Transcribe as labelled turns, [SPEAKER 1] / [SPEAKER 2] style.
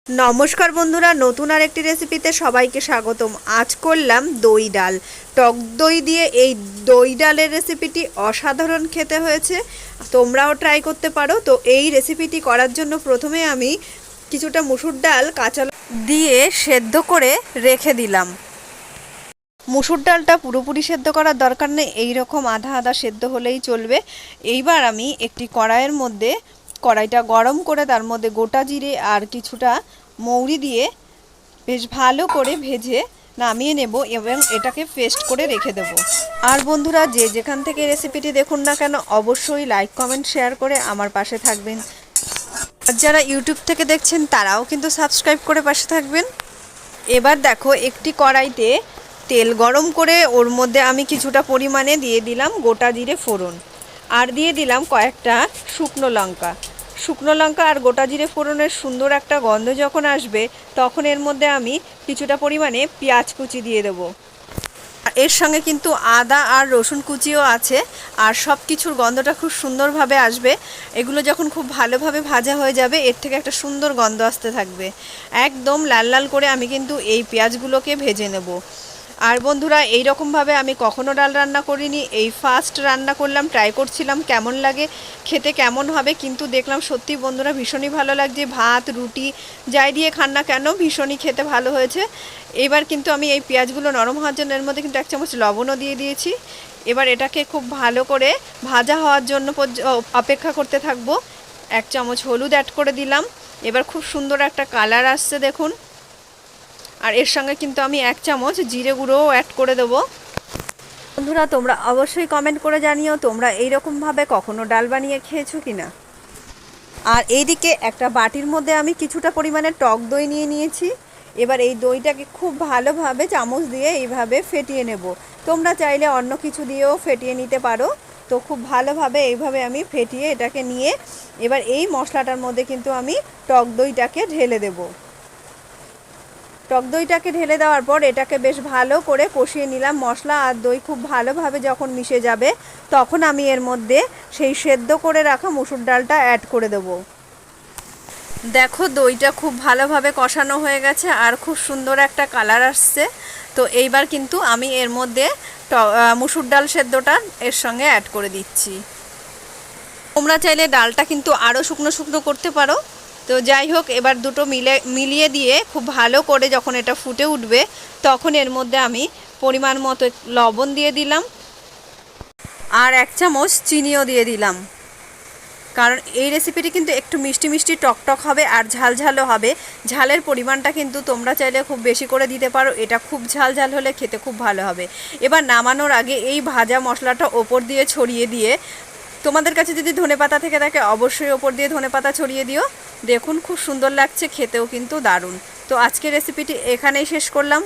[SPEAKER 1] নমস্কার বন্ধুরা, নতুন আরেকটি রেসিপিতে সবাইকে স্বাগতম। আজ করলাম দই ডাল। টক দই দিয়ে এই দই ডালের রেসিপিটি অসাধারণ খেতে হয়েছে, তোমরাও ট্রাই করতে পারো। তো এই রেসিপিটি করার জন্য প্রথমে আমি কিছুটা মুসুর ডাল কাঁচা দিয়ে সেদ্ধ করে রেখে দিলাম। মুসুর ডালটা পুরোপুরি সেদ্ধ করার দরকার নেই, এইরকম আধা আধা সেদ্ধ হলেই চলবে। এইবার আমি একটি কড়াইয়ের মধ্যে কড়াইটা গরম করে তার মধ্যে গোটা জিরে আর কিছুটা মৌরি দিয়ে বেশ ভালো করে ভেজে নামিয়ে নেব এবং এটাকে পেস্ট করে রেখে দেব। আর বন্ধুরা, যে যেখান থেকে রেসিপিটি দেখুন না কেন অবশ্যই লাইক কমেন্ট শেয়ার করে আমার পাশে থাকবেন। আর যারা ইউটিউব থেকে দেখছেন তারাও কিন্তু সাবস্ক্রাইব করে পাশে থাকবেন। এবার দেখো, একটি কড়াইতে তেল গরম করে ওর মধ্যে আমি কিছুটা পরিমাণে দিয়ে দিলাম গোটা জিরে ফোড়ন, আর দিয়ে দিলাম কয়েকটা শুকনো লঙ্কা আর গোটা জিরে ফোড়নের সুন্দর একটা গন্ধ যখন আসবে তখন এর মধ্যে আমি কিছুটা পরিমাণে পেঁয়াজ কুচি দিয়ে দেবো। এর সঙ্গে কিন্তু আদা আর রসুন কুচিও আছে, আর সব কিছুর গন্ধটা খুব সুন্দরভাবে আসবে। এগুলো যখন খুব ভালোভাবে ভাজা হয়ে যাবে এর থেকে একটা সুন্দর গন্ধ আসতে থাকবে। একদম লাল লাল করে আমি কিন্তু এই পেঁয়াজগুলোকে ভেজে নেব। আর বন্ধুরা, এই রকমভাবে আমি কখনো ডাল রান্না করিনি, এই ফার্স্ট রান্না করলাম, ট্রাই করছিলাম কেমন লাগে, খেতে কেমন হবে। কিন্তু দেখলাম সত্যি বন্ধুরা ভীষণই ভালো লাগছে। ভাত রুটি যাই দিয়ে খান না কেন ভীষণই খেতে ভালো হয়েছে। এবার কিন্তু আমি এই পেঁয়াজগুলো নরম হওয়ার জন্য এর মধ্যে কিন্তু 1 চামচ লবণও দিয়ে দিয়েছি। এবার এটাকে খুব ভালো করে ভাজা হওয়ার জন্য অপেক্ষা করতে থাকবো। 1 চামচ হলুদ অ্যাড করে দিলাম। এবার খুব সুন্দর একটা কালার আসছে দেখুন। আর এর সঙ্গে কিন্তু আমি 1 চামচ জিরে গুঁড়োও অ্যাড করে দেবো। বন্ধুরা, তোমরা অবশ্যই কমেন্ট করে জানিও তোমরা এইরকমভাবে কখনো ডাল বানিয়ে খেয়েছো কিনা। আর এইদিকে একটা বাটির মধ্যে আমি কিছুটা পরিমাণে টক দই নিয়ে নিয়েছি। এবার এই দইটাকে খুব ভালোভাবে চামচ দিয়ে এইভাবে ফেটিয়ে নেব। তোমরা চাইলে অন্য কিছু দিয়েও ফেটিয়ে নিতে পারো। তো খুব ভালোভাবে এইভাবে আমি ফেটিয়ে এটাকে নিয়ে এবার এই মশলাটার মধ্যে কিন্তু আমি টক দইটাকে ঢেলে দেবো। টক দইটাকে ঢেলে দেওয়ার পর এটাকে বেশ ভালো করে কষিয়ে নিলাম। মশলা আর দই খুব ভালোভাবে যখন মিশে যাবে তখন আমি এর মধ্যে সেই সেদ্ধ করে রাখা মুসুর ডালটা অ্যাড করে দেব। দেখো, দইটা খুব ভালোভাবে কষানো হয়ে গেছে আর খুব সুন্দর একটা কালার আসছে। তো এইবার কিন্তু আমি এর মধ্যে মুসুর ডাল সেদ্ধটা এর সঙ্গে অ্যাড করে দিচ্ছি। তোমরা চাইলে ডালটা কিন্তু আরও শুকনো শুকনো করতে পারো। তো যাই হোক, এবার দুটো মিলিয়ে দিয়ে খুব ভালো করে যখন এটা ফুটে উঠবে তখন এর মধ্যে আমি পরিমাণ মতো লবণ দিয়ে দিলাম আর 1 চামচ চিনিও দিয়ে দিলাম। কারণ এই রেসিপিটি কিন্তু একটু মিষ্টি মিষ্টি টকটক হবে আর ঝাল ঝালও হবে। ঝালের পরিমাণটা কিন্তু তোমরা চাইলে খুব বেশি করে দিতে পারো, এটা খুব ঝাল ঝাল হলে খেতে খুব ভালো হবে। এবার নামানোর আগে এই ভাজা মশলাটা ওপর দিয়ে ছড়িয়ে দিয়ে, তোমাদের কাছে যদি ধনেপাতা থেকে থাকে অবশ্যই ওপর দিয়ে ধনেপাতা ছড়িয়ে দিও। দেখুন খুব সুন্দর লাগছে, খেতেও কিন্তু দারুণ। তো আজকের রেসিপিটি এখানেই শেষ করলাম।